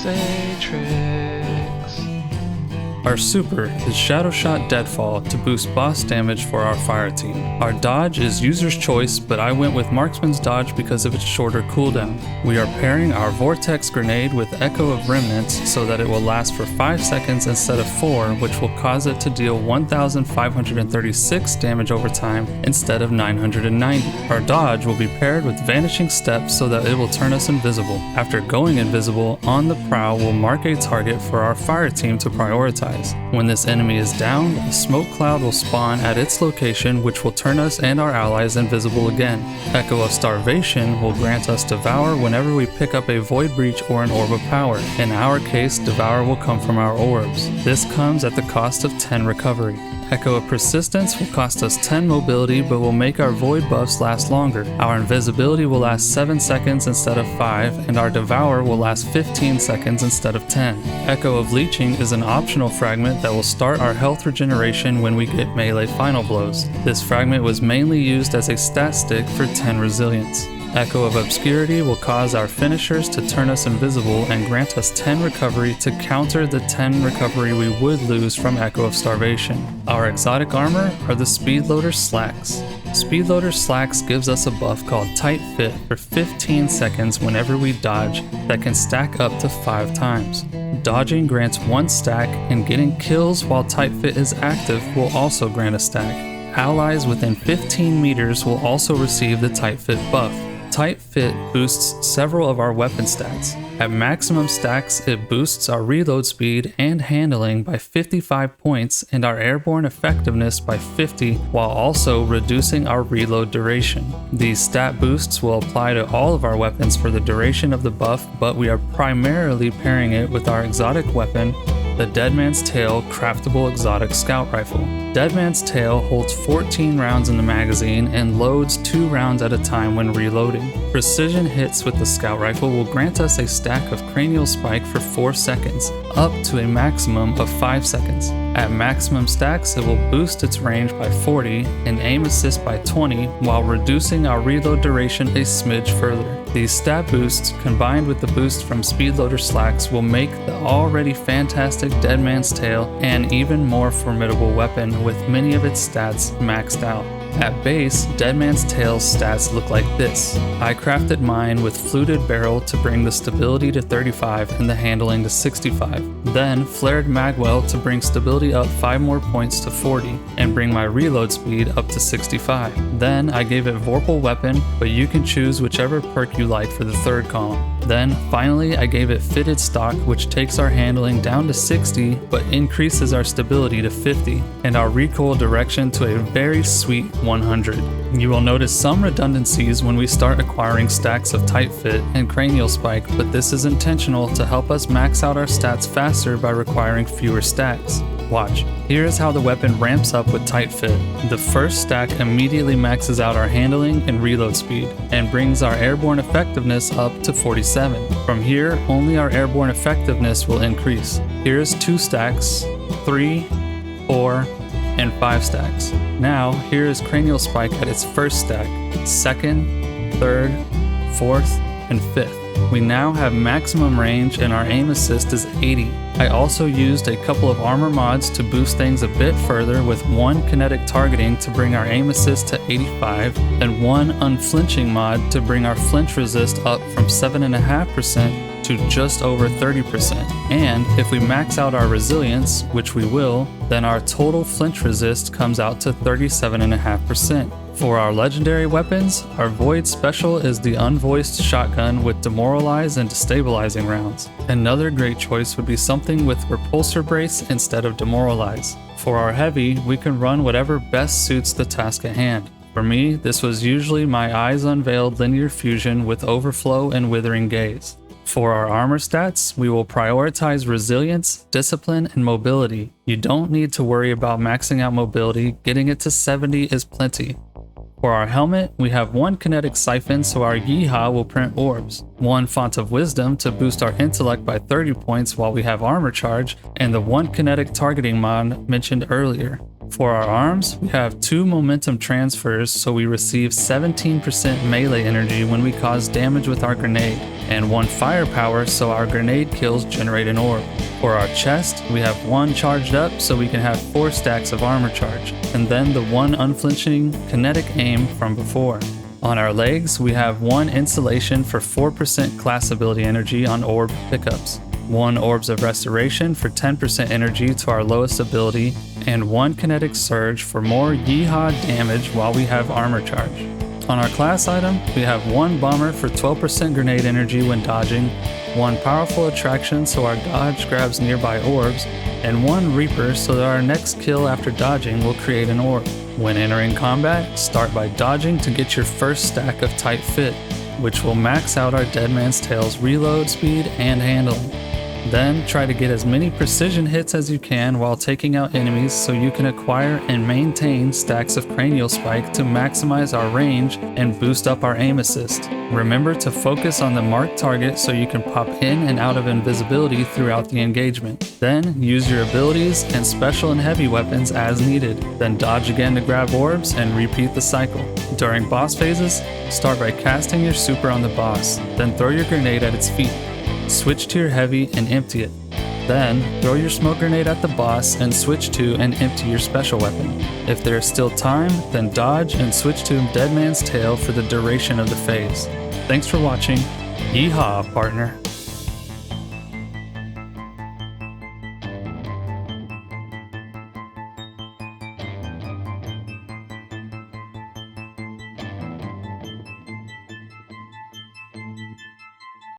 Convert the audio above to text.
say tricks. Our super is Shadow Shot Deadfall to boost boss damage for our fire team. Our dodge is user's choice, but I went with Marksman's dodge because of its shorter cooldown. We are pairing our Vortex Grenade with Echo of Remnants so that it will last for 5 seconds instead of 4, which will cause it to deal 1,536 damage over time instead of 990. Our dodge will be paired with Vanishing Step so that it will turn us invisible. After going invisible, On the Prowl will mark a target for our fire team to prioritize. When this enemy is down, a smoke cloud will spawn at its location, which will turn us and our allies invisible again. Echo of Starvation will grant us Devour whenever we pick up a Void Breach or an Orb of Power. In our case, Devour will come from our orbs. This comes at the cost of 10 recovery. Echo of Persistence will cost us 10 mobility but will make our void buffs last longer. Our invisibility will last 7 seconds instead of 5, and our Devour will last 15 seconds instead of 10. Echo of Leeching is an optional fragment that will start our health regeneration when we get melee final blows. This fragment was mainly used as a stat stick for 10 resilience. Echo of Obscurity will cause our finishers to turn us invisible and grant us 10 recovery to counter the 10 recovery we would lose from Echo of Starvation. Our exotic armor are the Speedloader Slacks. Speedloader Slacks gives us a buff called Tight Fit for 15 seconds whenever we dodge that can stack up to 5 times. Dodging grants 1 stack, and getting kills while Tight Fit is active will also grant a stack. Allies within 15 meters will also receive the Tight Fit buff. Tight Fit boosts several of our weapon stats. At maximum stacks, it boosts our reload speed and handling by 55 points and our airborne effectiveness by 50, while also reducing our reload duration. These stat boosts will apply to all of our weapons for the duration of the buff, but we are primarily pairing it with our exotic weapon, the Deadman's Tail Craftable Exotic Scout Rifle. Deadman's Tail holds 14 rounds in the magazine and loads 2 rounds at a time when reloading. Precision hits with the Scout Rifle will grant us a stack of Cranial Spike for 4 seconds, up to a maximum of 5 seconds. At maximum stacks, it will boost its range by 40 and aim assist by 20 while reducing our reload duration a smidge further. These stat boosts, combined with the boost from Speedloader Slacks, will make the already fantastic Deadman's Tail an even more formidable weapon with many of its stats maxed out. At base, Deadman's Tail's stats look like this. I crafted mine with Fluted Barrel to bring the stability to 35 and the handling to 65. Then Flared Magwell to bring stability up 5 more points to 40 and bring my reload speed up to 65. Then I gave it Vorpal Weapon, but you can choose whichever perk you like for the third column. Then finally I gave it Fitted Stock, which takes our handling down to 60 but increases our stability to 50 and our recoil direction to a very sweet 100. You will notice some redundancies when we start acquiring stacks of Tight Fit and Cranial Spike, but this is intentional to help us max out our stats faster by requiring fewer stacks. Watch. Here is how the weapon ramps up with Tight Fit. The first stack immediately maxes out our handling and reload speed, and brings our airborne effectiveness up to 47. From here, only our airborne effectiveness will increase. Here is 2 stacks, 3, 4, and 5 stacks. Now, here is Cranial Spike at its first stack, 2nd, 3rd, 4th, and 5th. We now have maximum range and our aim assist is 80. I also used a couple of armor mods to boost things a bit further with 1 kinetic targeting to bring our aim assist to 85 and 1 unflinching mod to bring our flinch resist up from 7.5% to just over 30%. And if we max out our resilience, which we will, then our total flinch resist comes out to 37.5%. For our legendary weapons, our Void Special is the unvoiced shotgun with demoralize and destabilizing rounds. Another great choice would be something with repulsor brace instead of demoralize. For our heavy, we can run whatever best suits the task at hand. For me, this was usually my Eyes Unveiled linear fusion with overflow and withering gaze. For our armor stats, we will prioritize resilience, discipline, and mobility. You don't need to worry about maxing out mobility, getting it to 70 is plenty. For our helmet, we have 1 kinetic siphon so our YEEHAW will print orbs, 1 font of wisdom to boost our intellect by 30 points while we have armor charge, and the 1 kinetic targeting mod mentioned earlier. For our arms, we have 2 momentum transfers, so we receive 17% melee energy when we cause damage with our grenade, and 1 firepower, so our grenade kills generate an orb. For our chest, we have 1 charged up, so we can have 4 stacks of armor charge, and then the 1 unflinching kinetic aim from before. On our legs, we have 1 insulation for 4% class ability energy on orb pickups, 1 Orbs of Restoration for 10% energy to our lowest ability, and 1 Kinetic Surge for more YEEHAW damage while we have armor charge. On our class item, we have 1 Bomber for 12% grenade energy when dodging, 1 Powerful Attraction so our dodge grabs nearby orbs, and 1 Reaper so that our next kill after dodging will create an orb. When entering combat, start by dodging to get your first stack of Tight Fit, which will max out our Dead Man's Tale's reload speed and handling. Then try to get as many precision hits as you can while taking out enemies so you can acquire and maintain stacks of Cranial Spike to maximize our range and boost up our aim assist. Remember to focus on the marked target so you can pop in and out of invisibility throughout the engagement. Then use your abilities and special and heavy weapons as needed. Then dodge again to grab orbs and repeat the cycle. During boss phases, start by casting your super on the boss, then throw your grenade at its feet. Switch to your heavy and empty it. Then, throw your smoke grenade at the boss and switch to and empty your special weapon. If there is still time, then dodge and switch to Dead Man's Tale for the duration of the phase. Thanks for watching. YEEHAW, partner.